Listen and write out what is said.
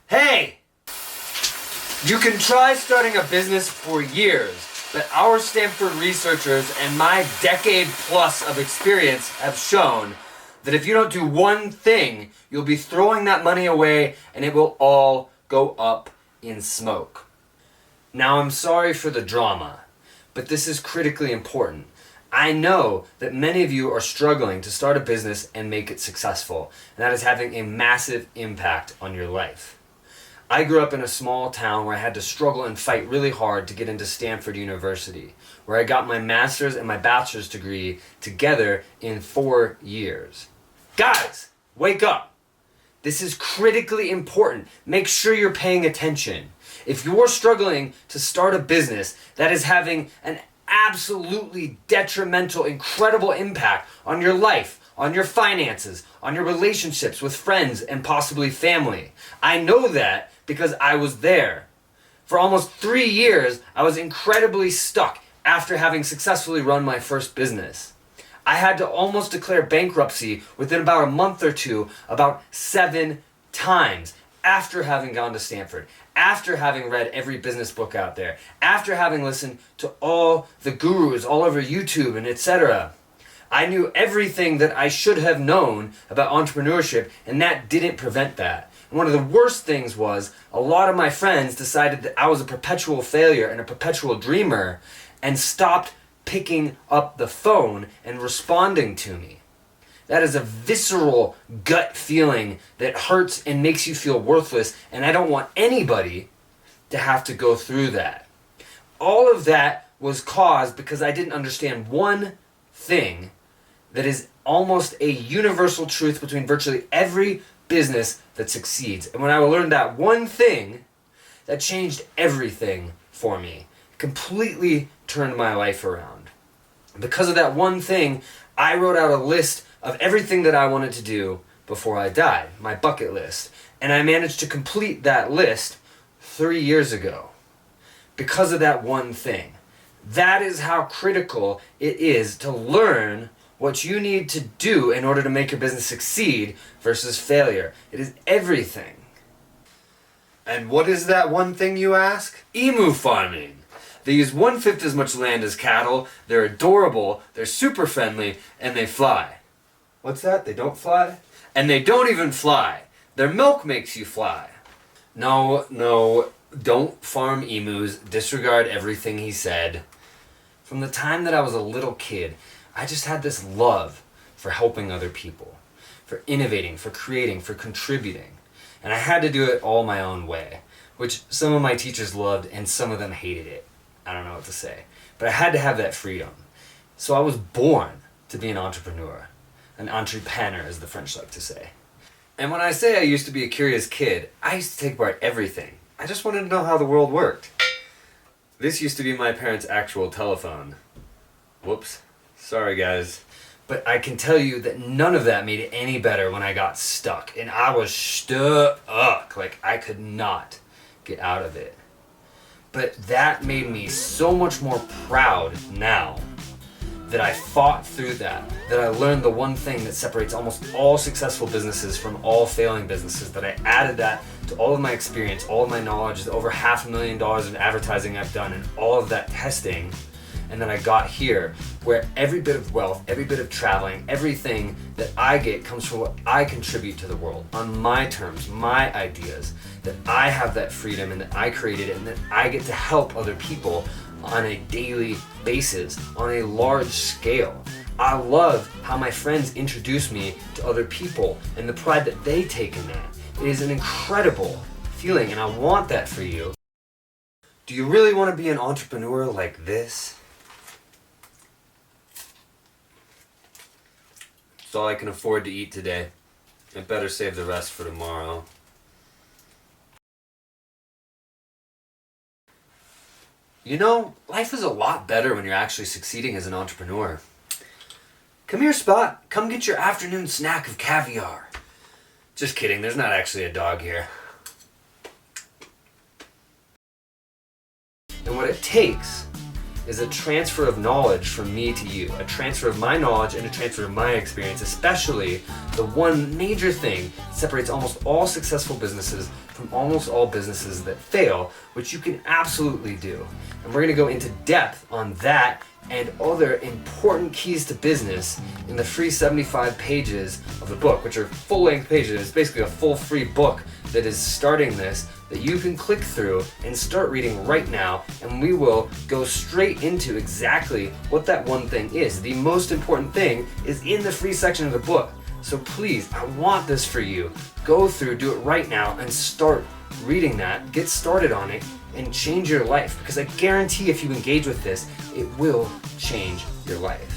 Hey! You can try starting a business for years, but our Stanford researchers and my decade plus of experience have shown that if you don't do one thing, you'll be throwing that money away and it will all go up in smoke. Now, I'm sorry for the drama, but this is critically important. I know that many of you are struggling to start a business and make it successful, and that is having a massive impact on your life. I grew up in a small town where I had to struggle and fight really hard to get into Stanford University, where I got my master's and my bachelor's degree together in 4 years. Guys, wake up! This is critically important. Make sure you're paying attention. If you're struggling to start a business that is having an absolutely detrimental, incredible impact on your life, on your finances, on your relationships with friends and possibly family. I know that because I was there. For almost 3 years, I was incredibly stuck after having successfully run my first business. I had to almost declare bankruptcy within about a month or two, about 7 times after having gone to Stanford, after having read every business book out there, after having listened to all the gurus all over YouTube and etc. I knew everything that I should have known about entrepreneurship, and that didn't prevent that. And one of the worst things was a lot of my friends decided that I was a perpetual failure and a perpetual dreamer and stopped picking up the phone and responding to me. That is a visceral gut feeling that hurts and makes you feel worthless, and I don't want anybody to have to go through that. All of that was caused because I didn't understand one thing that is almost a universal truth between virtually every business that succeeds. And when I learned that one thing, that changed everything for me. Completely turned my life around. Because of that one thing, I wrote out a list of everything that I wanted to do before I died, my bucket list. And I managed to complete that list 3 years ago because of that one thing. That is how critical it is to learn what you need to do in order to make your business succeed versus failure. It is everything. And what is that one thing, you ask? Emu farming. They use 1/5 as much land as cattle, they're adorable, they're super friendly, and they fly. What's that? They don't fly? And they don't even fly. Their milk makes you fly. No, don't farm emus. Disregard everything he said. From the time that I was a little kid, I just had this love for helping other people, for innovating, for creating, for contributing. And I had to do it all my own way, which some of my teachers loved and some of them hated it. I don't know what to say. But I had to have that freedom. So I was born to be an entrepreneur. An entrepreneur, as the French like to say. And when I say I used to be a curious kid, I used to take apart everything. I just wanted to know how the world worked. This used to be my parents' actual telephone. Whoops. Sorry, guys. But I can tell you that none of that made it any better when I got stuck. And I was stuck. Like, I could not get out of it. But that made me so much more proud now that I fought through that I learned the one thing that separates almost all successful businesses from all failing businesses, that I added that to all of my experience, all of my knowledge, the over $500,000 in advertising I've done, and all of that testing. And then I got here, where every bit of wealth, every bit of traveling, everything that I get comes from what I contribute to the world, on my terms, my ideas, that I have that freedom and that I created it, and that I get to help other people on a daily basis, on a large scale. I love how my friends introduce me to other people and the pride that they take in that. It is an incredible feeling, and I want that for you. Do you really want to be an entrepreneur like this? It's all I can afford to eat today. I better save the rest for tomorrow. You know, life is a lot better when you're actually succeeding as an entrepreneur. Come here, Spot. Come get your afternoon snack of caviar. Just kidding, there's not actually a dog here. And what it takes is a transfer of knowledge from me to you, a transfer of my knowledge and a transfer of my experience, especially the one major thing that separates almost all successful businesses from almost all businesses that fail, which you can absolutely do. And we're gonna go into depth on that and other important keys to business in the free 75 pages of the book, which are full-length pages. It's basically a full free book that is starting this, that you can click through and start reading right now, and we will go straight into exactly what that one thing is. The most important thing is in the free section of the book. So please, I want this for you. Go through, do it right now, and start reading that, get started on it, and change your life. Because I guarantee if you engage with this, it will change your life.